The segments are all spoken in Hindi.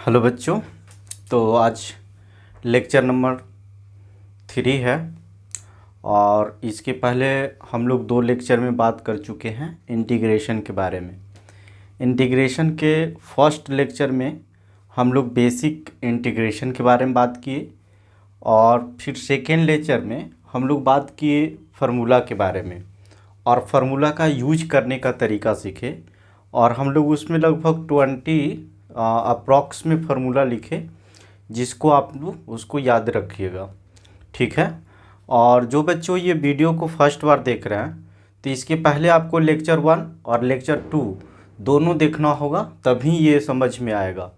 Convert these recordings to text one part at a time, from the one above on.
हेलो बच्चों। तो आज लेक्चर नंबर 3 है और इसके पहले हम लोग 2 लेक्चर में बात कर चुके हैं इंटीग्रेशन के बारे में। इंटीग्रेशन के फर्स्ट लेक्चर में हम लोग बेसिक इंटीग्रेशन के बारे में बात किए और फिर सेकेंड लेक्चर में हम लोग बात किए फार्मूला के बारे में और फार्मूला का यूज करने का तरीका सीखे और हम लोग उसमें लगभग 20 अप्रॉक्स में फार्मूला लिखे जिसको आप लोग उसको याद रखिएगा, ठीक है। और जो बच्चों ये वीडियो को फर्स्ट बार देख रहे हैं तो इसके पहले आपको लेक्चर 1 और लेक्चर 2 दोनों देखना होगा, तभी ये समझ में आएगा।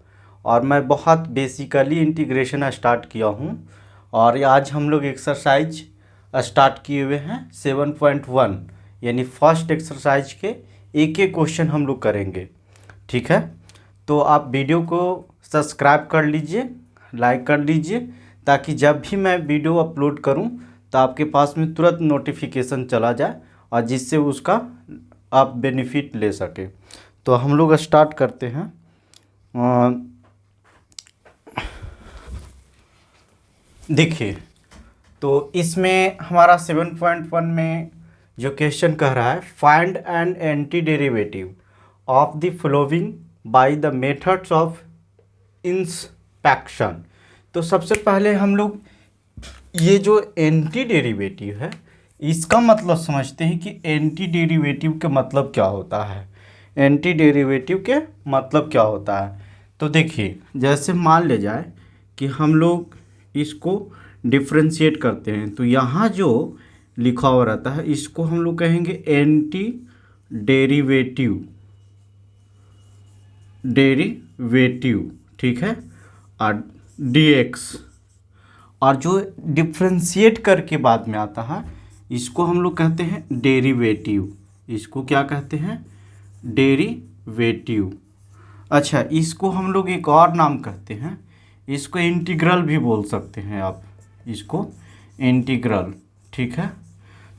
और मैं बहुत बेसिकली इंटीग्रेशन स्टार्ट किया हूँ और आज हम लोग एक्सरसाइज स्टार्ट किए हुए हैं 7.1 यानी फर्स्ट एक्सरसाइज के एक एक क्वेश्चन हम लोग करेंगे, ठीक है। तो आप वीडियो को सब्सक्राइब कर लीजिए, लाइक कर लीजिए, ताकि जब भी मैं वीडियो अपलोड करूं तो आपके पास में तुरंत नोटिफिकेशन चला जाए और जिससे उसका आप बेनिफिट ले सके। तो हम लोग स्टार्ट करते हैं। देखिए, तो इसमें हमारा 7.1 में जो क्वेश्चन कह रहा है, find an anti derivative of the following by the methods of inspection. तो सबसे पहले हम लोग ये जो एंटी डेरिवेटिव है इसका मतलब समझते हैं कि एंटी डेरिवेटिव के मतलब क्या होता है। एंटी डेरिवेटिव के मतलब क्या होता है, तो देखिए, जैसे मान ले जाए कि हम लोग इसको डिफ्रेंशिएट करते हैं तो यहाँ जो लिखा हुआ रहता है इसको हम लोग कहेंगे एंटी डेरिवेटिव, ठीक है, और dx। और जो डिफ्रेंशिएट करके बाद में आता है इसको हम लोग कहते हैं डेरिवेटिव। इसको क्या कहते हैं? डेरिवेटिव। अच्छा, इसको हम लोग एक और नाम कहते हैं, इसको इंटीग्रल भी बोल सकते हैं आप, इसको इंटीग्रल, ठीक है।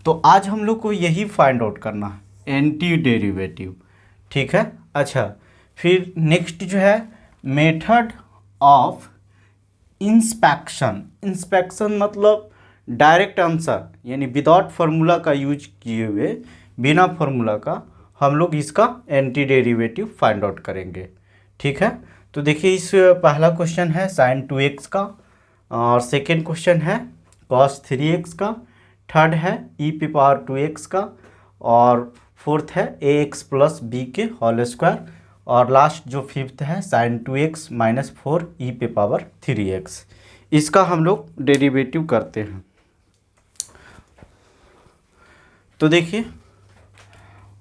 तो आज हम लोग को यही फाइंड आउट करना है, एंटी डेरिवेटिव, ठीक है। अच्छा, फिर नेक्स्ट जो है मेथड ऑफ इंस्पेक्शन। इंस्पेक्शन मतलब डायरेक्ट आंसर, यानी विदाउट फार्मूला का यूज किए हुए, बिना फार्मूला का हम लोग इसका एंटी डेरिवेटिव फाइंड आउट करेंगे, ठीक है। तो देखिए, इस पहला क्वेश्चन है sin 2x का, और सेकेंड क्वेश्चन है cos 3x का, थर्ड है e⁻2x का, और फोर्थ है ax प्लस b के होल स्क्वायर, और लास्ट जो फिफ्थ है sin 2x - 4 e⁻3x। इसका हम लोग डेरिवेटिव करते हैं। तो देखिए,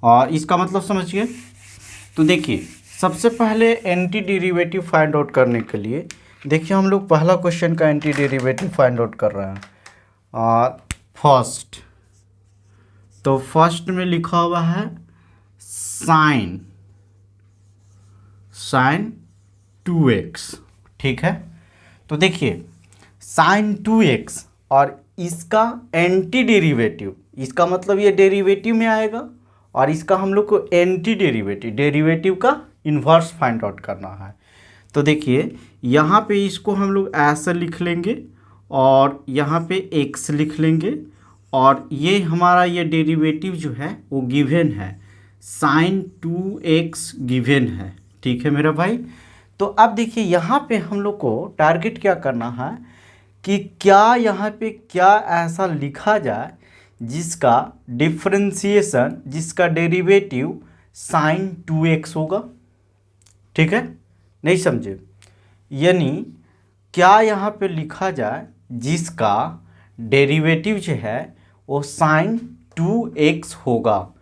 और इसका मतलब समझिए। तो देखिए, सबसे पहले एंटी डेरिवेटिव फाइंड आउट करने के लिए देखिए हम लोग पहला क्वेश्चन का एंटी डेरिवेटिव फाइंड आउट कर रहे हैं। फर्स्ट, तो फर्स्ट में लिखा हुआ है साइन 2x, ठीक है। तो देखिए, sin 2x और इसका एंटी डेरिवेटिव, इसका मतलब ये डेरिवेटिव में आएगा और इसका हम लोग को एंटी डेरिवेटिव का इन्वर्स फाइंड आउट करना है। तो देखिए, यहाँ पे इसको हम लोग ऐसा लिख लेंगे और यहाँ पे x लिख लेंगे, और ये हमारा ये डेरिवेटिव जो है वो गिवन है, sin 2x गिवन है, ठीक है मेरा भाई। तो अब देखिए, यहाँ पे हम लोग को टारगेट क्या करना है कि क्या यहाँ पे क्या ऐसा लिखा जाए जिसका डिफरेंशिएशन, जिसका डेरिवेटिव sin 2x होगा, ठीक है। नहीं समझे? यानी क्या यहाँ पे लिखा जाए जिसका डेरिवेटिव जो है वो sin 2x होगा।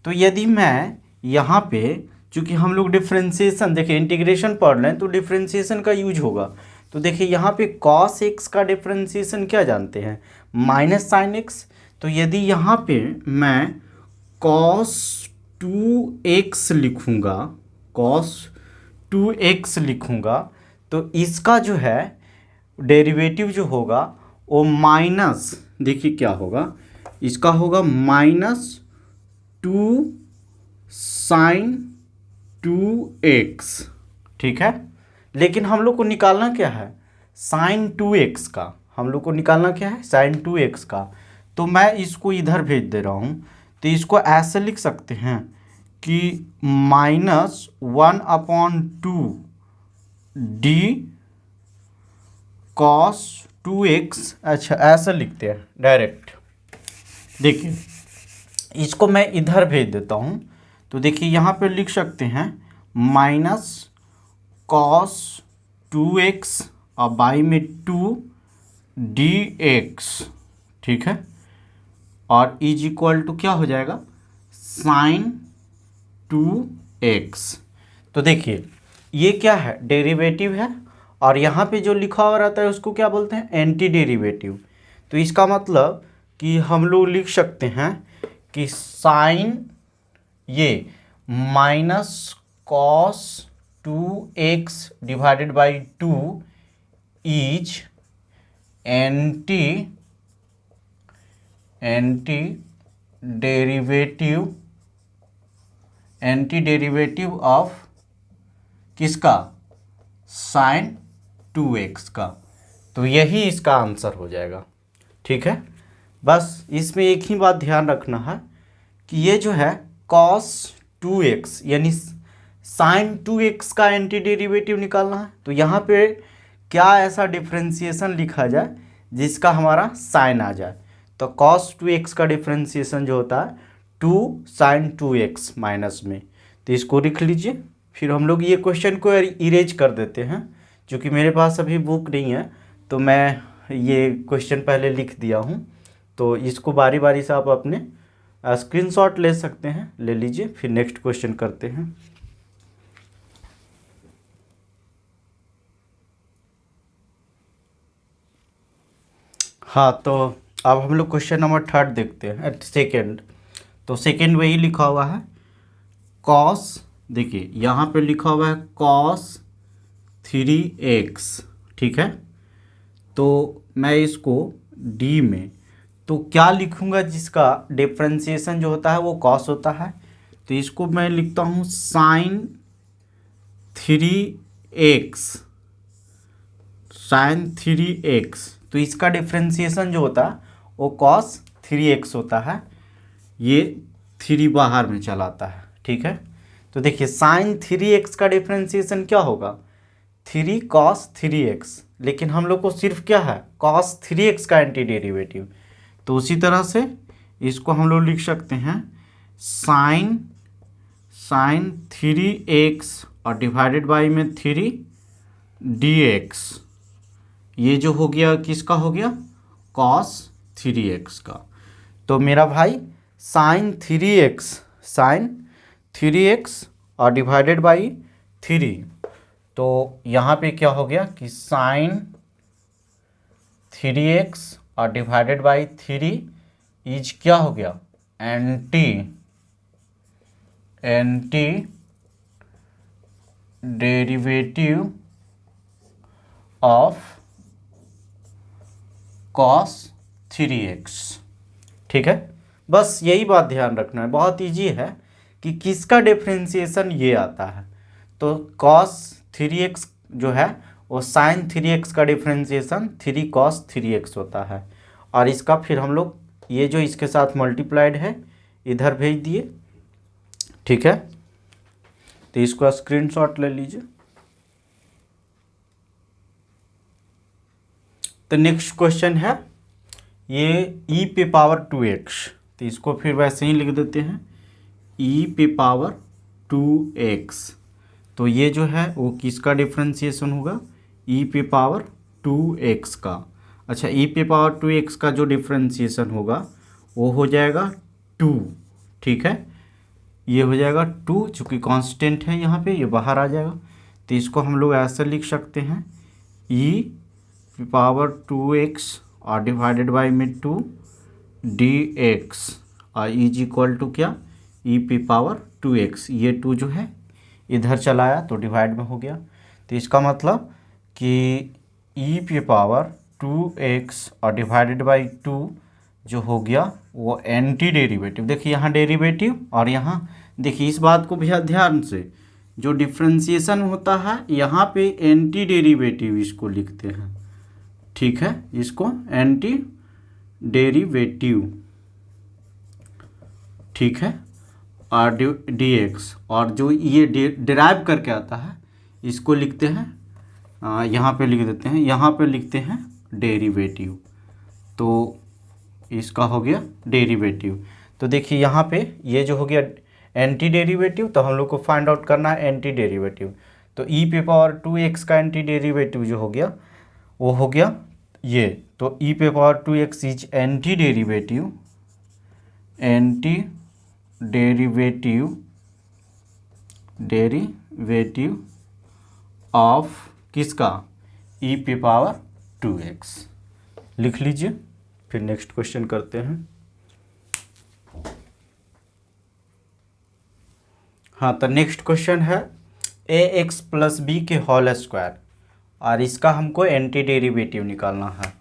तो यदि मैं यहाँ पे, चूँकि हम लोग डिफ्रेंशिएशन, देखिए इंटीग्रेशन पढ़ रहे हैं तो डिफ्रेंशिएशन का यूज होगा। तो देखिए, यहाँ पे cos x का डिफ्रेंशिएशन क्या जानते हैं? -sin x। तो यदि यहाँ पे मैं cos 2x लिखूँगा, तो इसका जो है डेरिवेटिव जो होगा वो माइनस, देखिए क्या होगा, इसका होगा -2 sin 2x, ठीक है। लेकिन हम लोग को निकालना क्या है, साइन 2x का, हम लोग को निकालना क्या है, साइन 2x का। तो मैं इसको इधर भेज दे रहा हूँ, तो इसको ऐसे लिख सकते हैं कि -1/2 डी कॉस 2x, अच्छा ऐसा लिखते हैं डायरेक्ट। देखिए इसको मैं इधर भेज देता हूँ, तो देखिए यहाँ पे लिख सकते हैं माइनस कॉस 2x और बाई में 2 dx, ठीक है, और इज इक्वल टू क्या हो जाएगा, साइन 2x। तो देखिए ये क्या है, डेरिवेटिव है, और यहाँ पे जो लिखा हुआ रहता है उसको क्या बोलते हैं, एंटी डेरिवेटिव। तो इसका मतलब कि हम लोग लिख सकते हैं कि साइन ये minus cos 2x divided by 2 is anti derivative of किसका, साइन 2x का। तो यही इसका आंसर हो जाएगा, ठीक है। बस इसमें एक ही बात ध्यान रखना है कि ये जो है cos 2x यानी साइन 2x का एंटी डेरिवेटिव निकालना है। तो यहाँ पे क्या ऐसा डिफ्रेंशिएशन लिखा जाए जिसका हमारा साइन आ जाए, तो cos 2x का डिफ्रेंशिएशन जो होता है 2 साइन 2x माइनस में, तो इसको लिख लीजिए। फिर हम लोग ये क्वेश्चन को इरेज कर देते हैं, क्योंकि मेरे पास अभी बुक नहीं है, तो मैं ये क्वेश्चन पहले लिख दिया हूँ। तो इसको बारी बारी से आप अपने स्क्रीनशॉट ले सकते हैं, ले लीजिए, फिर नेक्स्ट क्वेश्चन करते हैं। हाँ, तो अब हम लोग क्वेश्चन नंबर 3 देखते हैं, सेकेंड। तो सेकेंड वही लिखा हुआ है कॉस, देखिए यहाँ पे लिखा हुआ है कॉस 3x, ठीक है। तो मैं इसको डी में तो क्या लिखूँगा, जिसका डिफ्रेंशिएशन जो होता है वो कॉस होता है, तो इसको मैं लिखता हूँ साइन 3x। तो इसका डिफ्रेंशिएशन जो होता है वो कॉस 3x होता है, ये 3 बाहर में चला आता है, ठीक है। तो देखिए साइन 3x का डिफ्रेंशिएशन क्या होगा, 3 cos 3x, लेकिन हम लोग को सिर्फ क्या है, cos 3x का एंटी डेरिवेटिव। तो उसी तरह से इसको हम लोग लिख सकते हैं साइन 3x और डिवाइडेड बाई में 3 dx, ये जो हो गया किसका हो गया, cos 3x का। तो मेरा भाई साइन 3x और डिवाइडेड बाई 3, तो यहाँ पे क्या हो गया कि साइन 3x और डिवाइडेड बाई 3 इज क्या हो गया, anti derivative of cos 3x, ठीक है। बस यही बात ध्यान रखना है, बहुत इजी है कि किसका डिफ्रेंशिएशन ये आता है। तो cos 3x जो है वो साइन 3x का डिफ्रेंशिएशन 3 cos 3x होता है, और इसका फिर हम लोग ये जो इसके साथ मल्टीप्लाइड है इधर भेज दिए, ठीक है। तो इसको स्क्रीनशॉट ले लीजिए। तो नेक्स्ट क्वेश्चन है ये e पे पावर 2x, तो इसको फिर वैसे ही लिख देते हैं e पे पावर 2x। तो ये जो है वो किसका डिफ्रेंशिएशन होगा, e पे पावर 2x का। अच्छा, e पे पावर 2x का जो डिफ्रेंशिएशन होगा वो हो जाएगा 2, ठीक है। ये हो जाएगा 2, चूँकि कांस्टेंट है यहाँ पे, ये बाहर आ जाएगा। तो इसको हम लोग ऐसे लिख सकते हैं e पे पावर 2x और डिवाइडेड बाई में 2 dx, और इज इक्वल टू क्या, e पे पावर 2x, ये 2 जो है इधर चला आया तो डिवाइड में हो गया। तो इसका मतलब कि e पे पावर 2x और डिवाइडेड बाई 2 जो हो गया वो एंटी डेरिवेटिव, देखिए यहाँ डेरिवेटिव और यहाँ देखिए, इस बात को भी ध्यान से जो डिफ्रेंशिएशन होता है यहाँ पे एंटी डेरिवेटिव इसको लिखते हैं, ठीक है, इसको एंटी डेरिवेटिव, ठीक है, और dx, और जो ये डिराइव करके आता है इसको लिखते हैं, यहाँ पे लिख देते हैं, यहाँ पे लिखते हैं डेरिवेटिव। तो इसका हो गया डेरिवेटिव। तो देखिए यहाँ पे ये जो हो गया एंटी डेरिवेटिव, तो हम लोग को फाइंड आउट करना है एंटी डेरिवेटिव। तो e पे पावर 2x का एंटी डेरिवेटिव जो हो गया वो हो गया ये, तो e पे power 2x is anti derivative, anti derivative of किसका, e पे पावर 2x। लिख लीजिए, फिर नेक्स्ट क्वेश्चन करते हैं। हाँ, तो नेक्स्ट क्वेश्चन है ax प्लस बी के होल स्क्वायर, और इसका हमको एंटी डेरिवेटिव निकालना है।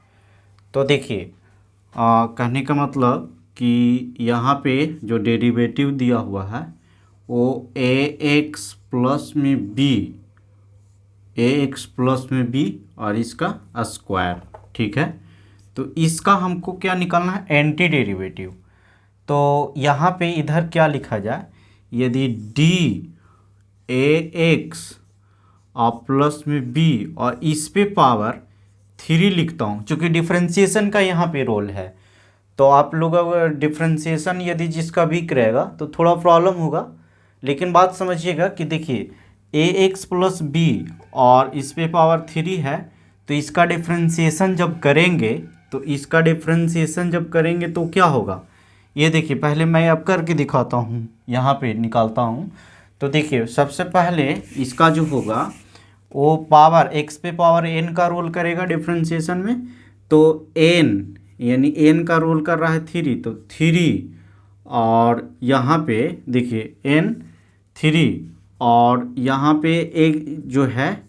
तो देखिए कहने का मतलब कि यहाँ पे जो डेरिवेटिव दिया हुआ है वो ax प्लस में b और इसका स्क्वायर, ठीक है। तो इसका हमको क्या निकालना है, एंटी डेरिवेटिव। तो यहाँ पे इधर क्या लिखा जाए, यदि dAx और प्लस में b और इस पे पावर 3 लिखता हूँ, क्योंकि डिफ्रेंशिएशन का यहाँ पे रोल है। तो आप लोग अगर डिफ्रेंशिएशन यदि जिसका वीक रहेगा तो थोड़ा प्रॉब्लम होगा, लेकिन बात समझिएगा कि देखिए ax प्लस बी और इस पे पावर 3 है, तो इसका डिफ्रेंशिएशन जब करेंगे तो क्या होगा, ये देखिए पहले मैं अब करके दिखाता हूँ, यहाँ पे निकालता हूँ। तो देखिए सबसे पहले इसका जो होगा वो पावर x पे पावर n का रोल करेगा डिफ्रेंशिएशन में, तो n यानी n का रोल कर रहा है 3, तो 3 और यहाँ पे देखिए n 3 और यहाँ पे एक जो है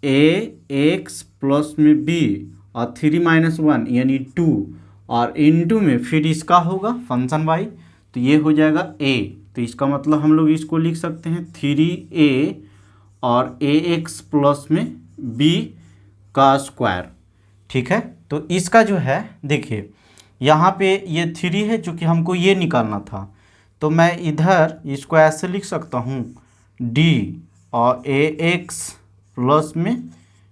ax प्लस में b और 3 - 1 यानी 2 और इनटू में फिर इसका होगा फंक्शन y, तो ये हो जाएगा a। तो इसका मतलब हम लोग इसको लिख सकते हैं 3a और ax प्लस में b का स्क्वायर, ठीक है। तो इसका जो है देखिए यहाँ पे ये 3 है, चूँकि हमको ये निकालना था, तो मैं इधर इसको ऐसे लिख सकता हूँ d और ax प्लस में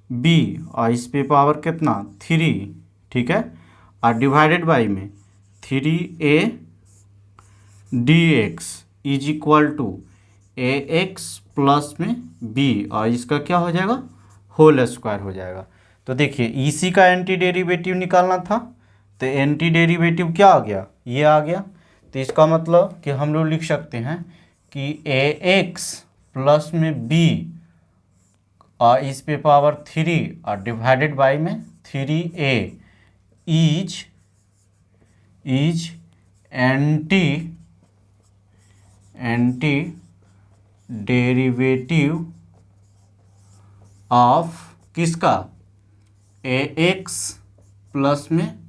b और इस पे पावर कितना 3, ठीक है, और डिवाइडेड बाई में 3a dx is equal to ax plus में b और इसका क्या हो जाएगा होल स्क्वायर हो जाएगा। तो देखिए इसी का एंटी डेरिवेटिव निकालना था, तो एंटी डेरिवेटिव क्या आ गया, ये आ गया। तो इसका मतलब कि हम लोग लिख सकते हैं कि ax प्लस में b और इस पे पावर 3 और डिवाइडेड बाई में 3a is anti derivative of किसका ax प्लस में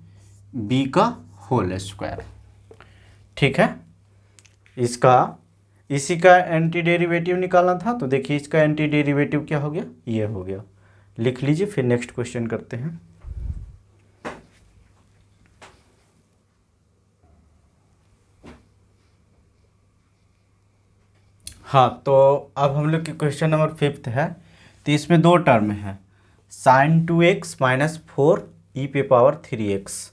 b का होल स्क्वायर, ठीक है। इसी का एंटी डेरिवेटिव निकालना था, तो देखिए इसका एंटी डेरिवेटिव क्या हो गया, ये हो गया। लिख लीजिए, फिर नेक्स्ट क्वेश्चन करते हैं। हाँ, तो अब हम लोग की क्वेश्चन नंबर 5 है। तो इसमें 2 टर्म है, sin 2x - 4 e पे पावर 3x।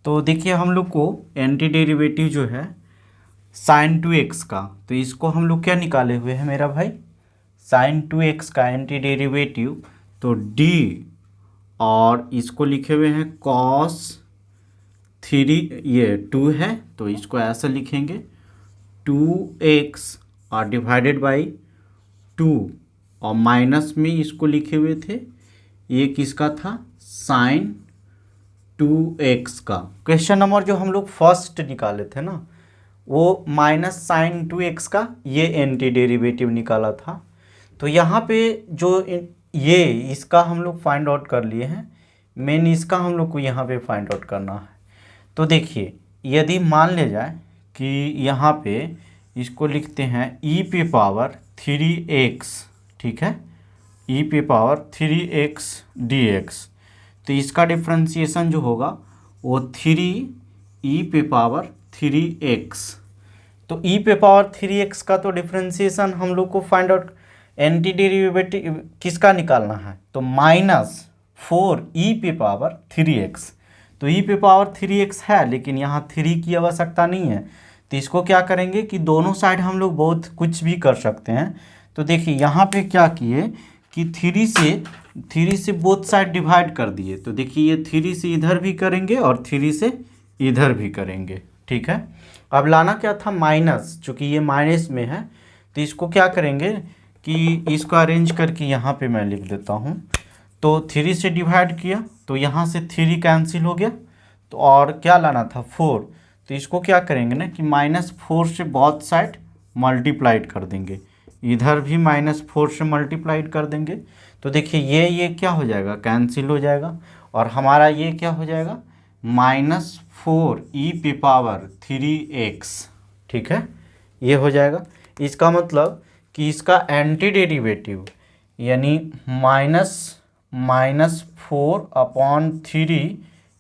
तो देखिए हम लोग को एंटी डेरिवेटिव जो है sin 2x का, तो इसको हम लोग क्या निकाले हुए हैं मेरा भाई, sin 2x का एंटी डेरिवेटिव, तो d और इसको लिखे हुए हैं cos 3, ये 2 है तो इसको ऐसा लिखेंगे 2x और डिवाइडेड बाई 2 और माइनस में इसको लिखे हुए थे, ये किसका था sin 2x का। क्वेश्चन नंबर जो हम लोग फर्स्ट निकाले थे ना, वो माइनस sin 2x का ये एंटी डेरिवेटिव निकाला था। तो यहाँ पे जो ये इसका हम लोग फाइंड आउट कर लिए हैं, मेन इसका हम लोग को यहाँ पे फाइंड आउट करना है। तो देखिए यदि मान ले जाए कि यहाँ पे इसको लिखते हैं e पे पावर 3x, ठीक है, e पे पावर 3x dx। तो इसका डिफ्रेंसिएशन जो होगा वो 3e पे पावर 3x। तो e पे पावर 3x का तो डिफ्रेंसिएशन हम लोग को फाइंड आउट एंटी डेरिवेटिव किसका निकालना है, तो -4e पे पावर 3x। तो e पे पावर 3x है, लेकिन यहाँ 3 की आवश्यकता नहीं है। तो इसको क्या करेंगे कि दोनों साइड हम लोग बहुत कुछ भी कर सकते हैं। तो देखिए यहाँ पे क्या किए कि 3 से बोथ साइड डिवाइड कर दिए। तो देखिए ये 3 से इधर भी करेंगे और 3 से इधर भी करेंगे, ठीक है। अब लाना क्या था, माइनस, चूँकि ये माइनस में है तो इसको क्या करेंगे कि इसको अरेंज करके यहाँ पे मैं लिख देता हूँ। तो 3 से डिवाइड किया तो यहाँ से 3 कैंसिल हो गया, तो और क्या लाना था 4। तो इसको क्या करेंगे ना कि -4 से बोथ साइड मल्टीप्लाइड कर देंगे, इधर भी -4 से मल्टीप्लाइड कर देंगे। तो देखिए ये क्या हो जाएगा, कैंसिल हो जाएगा, और हमारा ये क्या हो जाएगा -4e पे पावर 3x, ठीक है, ये हो जाएगा। इसका मतलब कि इसका एंटी डेरिवेटिव यानी -4/3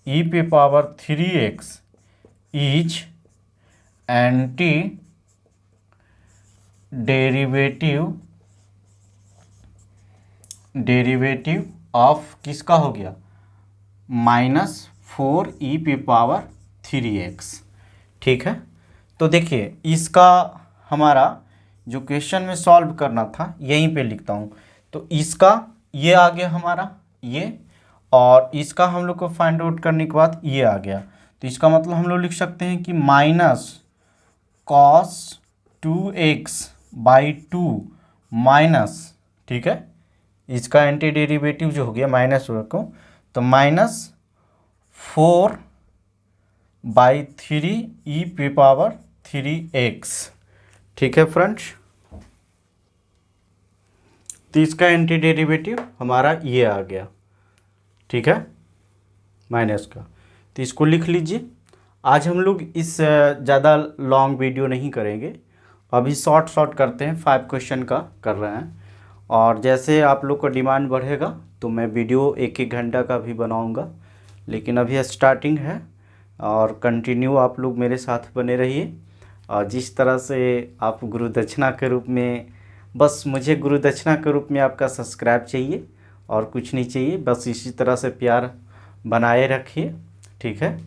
e पे power 3x is anti derivative of किसका हो गया, -4e पे पावर 3x, ठीक है। तो देखिए इसका हमारा जो क्वेश्चन में सॉल्व करना था यहीं पे लिखता हूँ। तो इसका ये आ गया हमारा ये, और इसका हम लोग को फाइंड आउट करने के बाद ये आ गया। तो इसका मतलब हम लोग लिख सकते हैं कि -cos 2x/2 माइनस, ठीक है, इसका एंटी डेरिवेटिव जो हो गया माइनस को, तो -4/3e पे पावर 3x, ठीक है फ्रेंड्स। तो इसका एंटी डेरिवेटिव हमारा ये आ गया, ठीक है, माइनस का। तो इसको लिख लीजिए। आज हम लोग इस ज़्यादा लॉन्ग वीडियो नहीं करेंगे, अभी शॉर्ट करते हैं, 5 क्वेश्चन का कर रहे हैं। और जैसे आप लोग का डिमांड बढ़ेगा तो मैं वीडियो 1-1 घंटा का भी बनाऊंगा, लेकिन अभी स्टार्टिंग है और कंटिन्यू आप लोग मेरे साथ बने रहिए। और जिस तरह से आप गुरुदक्षिणा के रूप में, बस मुझे गुरुदक्षिणा के रूप में आपका सब्सक्राइब चाहिए और कुछ नहीं चाहिए, बस इसी तरह से प्यार बनाए रखिए, ठीक है।